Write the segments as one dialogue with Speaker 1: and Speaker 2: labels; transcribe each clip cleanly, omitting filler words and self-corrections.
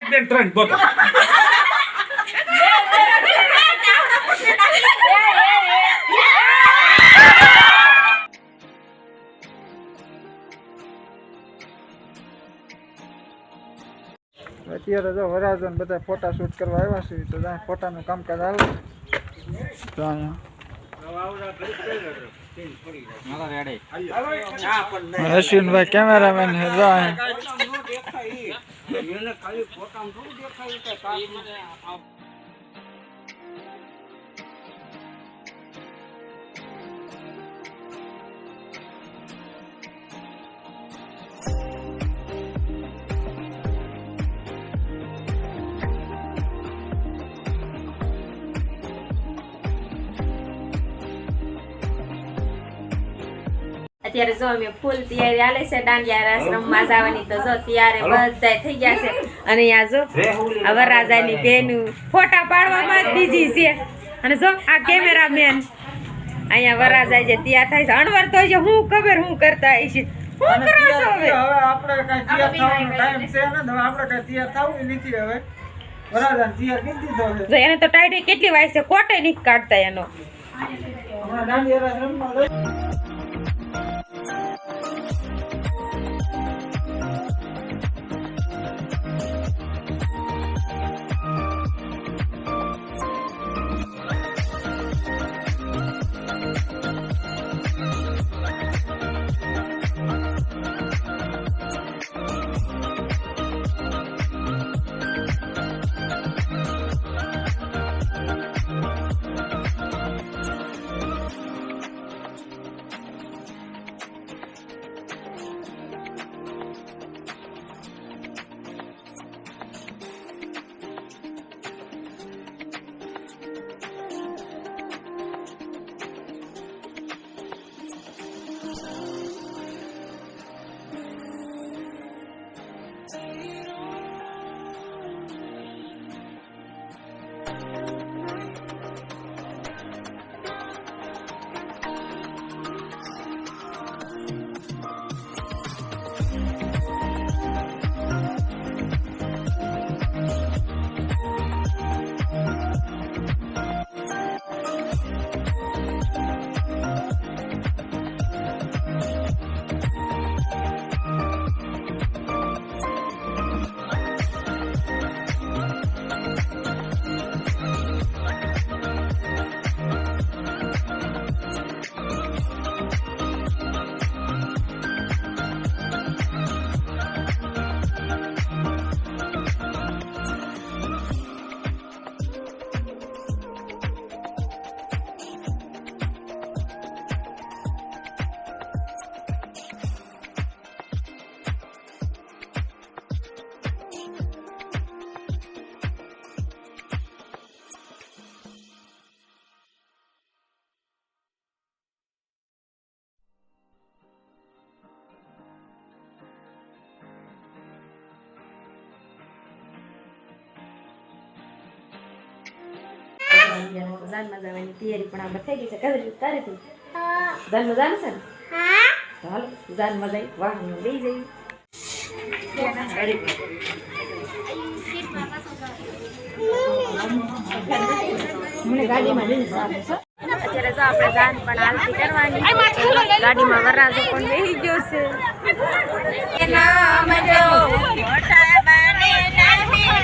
Speaker 1: ને 3 બોલો
Speaker 2: અત્યારે જો વરાજન બધા ફોટા શૂટ કરવા આવ્યા છે તો ત્યાં ફોટાનું કામકાજ હાલે તો અહીંયા અશ્વિનભાઈ કેમેરામેન હે જો
Speaker 3: અત્યારે જો અમે ફૂલ તૈયારી આલે છે દાંડિયા રાસ રમવા જવાની તો જો ત્યારે બધા થઈ ગયા છે અને આ જો આ વરરાજાની બેનું ફોટા પાડવામાં જ બીજી છે અને જો આ કેમેરામેન અહીંયા વરરાજા જે તૈયાર થાય છે અણવર તો છે હું ખબર હું કરતા છે શું કરો છો હવે
Speaker 2: આપણે કઈ તૈયાર થવાનો ટાઈમ છે ને હવે આપણે કઈ તૈયાર થવું નથી હવે વરરાજાને તૈયાર કરી દીધો છે
Speaker 3: જો એને તો ટાઈટ કેટલી વાય છે કોટે નથી કાઢતા એનો
Speaker 2: હમણાં દાંડિયા રાસ રમવા
Speaker 3: જાનમાં જવાની તૈયારી પણ આ થઈ ગઈ છે કઈ તારે તું જાનમાં જાનું છે ને ચાલો જાનમાં જઈ વાહનમાં લઈ જઈ મને ગાડીમાં લઈ જવાનું છે અત્યારે તો આપણે જાન પણ આરતી કરવાની ગાડીમાં વરરાજો પણ બેસી ગયો છે નામ જો મોટા બને નામી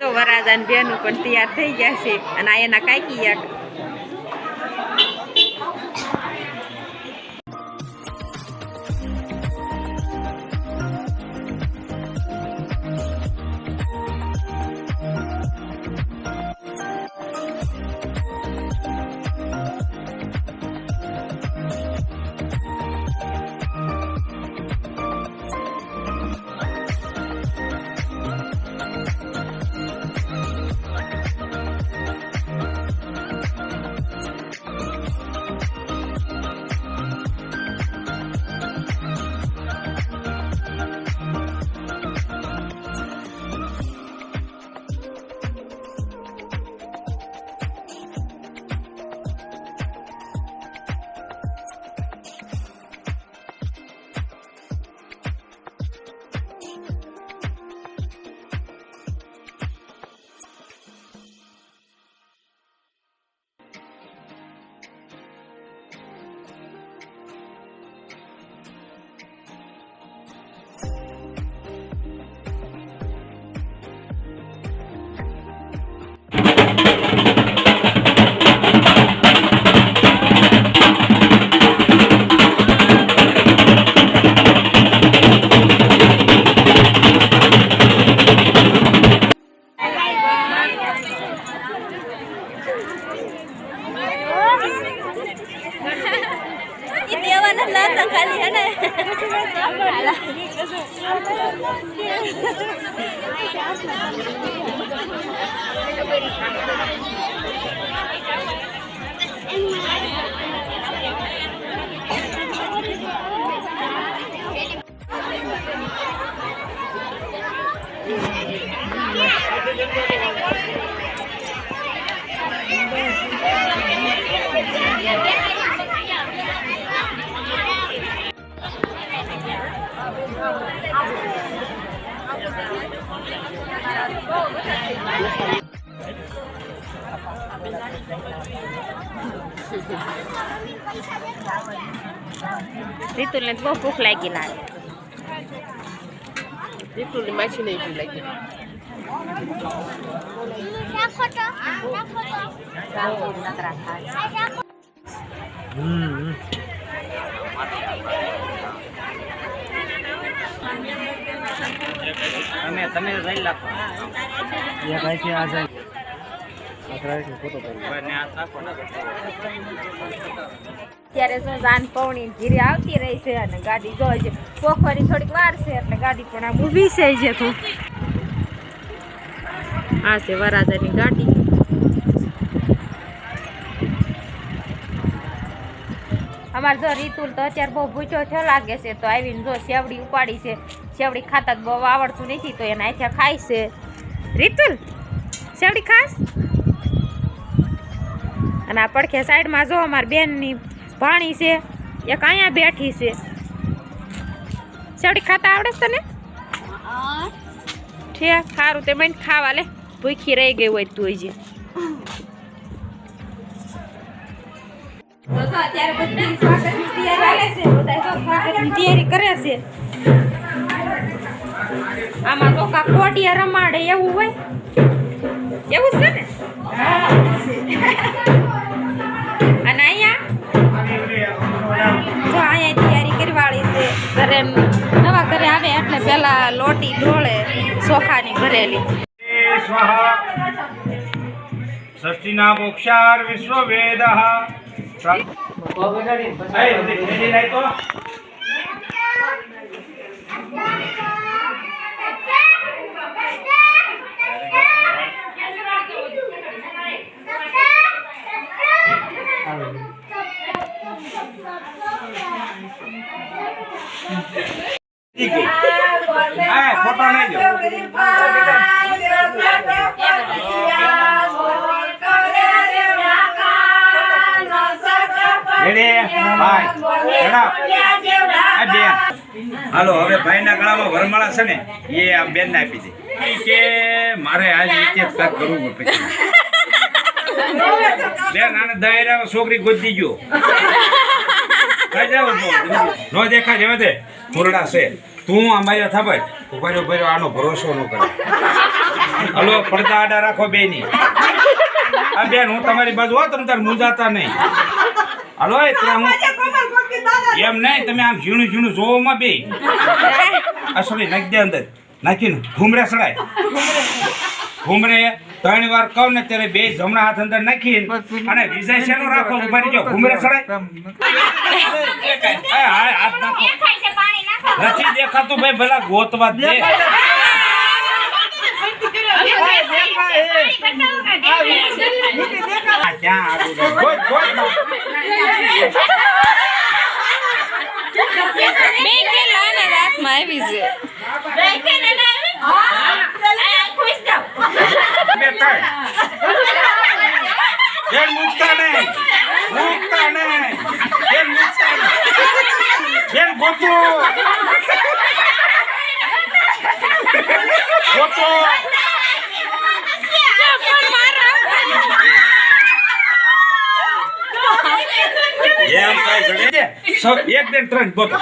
Speaker 3: તો વરાજાન બેનું પણ તૈયાર થઈ ગયા છે અને આ એના કાકી એક રીતુલને બહુ ભૂખ લાગી લાગે. રીતુલની માછી નહીં ભૂખ લાગી.
Speaker 2: તમે રહી લાખો
Speaker 3: ત્યારે જો જાન પૌણી ઘીરે આવતી રહી છે અને ગાડી જોઈ છે પોખરી થોડીક વાર છે એટલે ગાડી પણ આમ ઊભી છે જે તું આ છે વરાજાની ગાડી. અમારે જો રીતુલ તો અત્યારે બહુ ભૂખ્યો થયો લાગે છે તો આવીને જો સેવડી ઉપાડી છે. સેવડી ખાતા બહુ આવડતું નથી તો એને આથ્યા ખાય છે. રીતુલ સેવડી ખાસ. અને આ પડખે સાઈડમાં જો અમારી બેનની ભાણી છે એક અહીંયા બેઠી છે. સેવડી ખાતા આવડે છે તને? ઠીક સારું તે મને ખાવા લે ભૂખી રહી ગઈ હોય તું હજી. અત્યારે બધી સ્વાગતની તૈયારી છે. બધા સ્વાગતની તૈયારી કરે છે. આમાં તો કા કોટિયા રમાડે એવું હોય એવું છે ને. અને અહીંયા જો અહીંયા તૈયારી કરવાળી છે. ઘરે નવા ઘરે આવે એટલે પેલા લોટી ઢોળે ચોખાની ભરેલી.
Speaker 2: ષષ્ઠીના મોક્ષાર વિશ્વવેદઃ ફોટો લઈ જાઓ. હાલો હવે ભાઈના ગળામાં વરમાળા છે ને એ આ બેન ને આપી દે કે મારે આજ રીતે કાક કરવું પછી બેન આને દાયરા છોકરી ગોતી ગયો નો દેખાય જવા દે મુરડા છે તું અમારી થાભાઈ
Speaker 1: ઉભા આનો ભરોસો ન કરે. હલો પડદા આડા રાખો બેની. આ બેન હું તમારી બાજુ હો, તમે તાર મુંજાતા નહીં. હલો એ ત્યાં હું એમ નહીં, તમે આમ ઝીણું ઝીણું જોવામાં બે આ સોરી નાખી દે અંદર, નાખીને ઘૂમરે સડાય. ઘૂમરે 3 વાર કહું ને ત્યારે 2 જમણા હાથ અંદર નાખીને અને વિજય શેનો રાખો ઉભા રહી જાઓ. ઘૂમરે સડાય હાથ નાખો. નથી દેખાતું ભાઈ, ભલા ગોતવા દે. એક 2 3 ગોતો.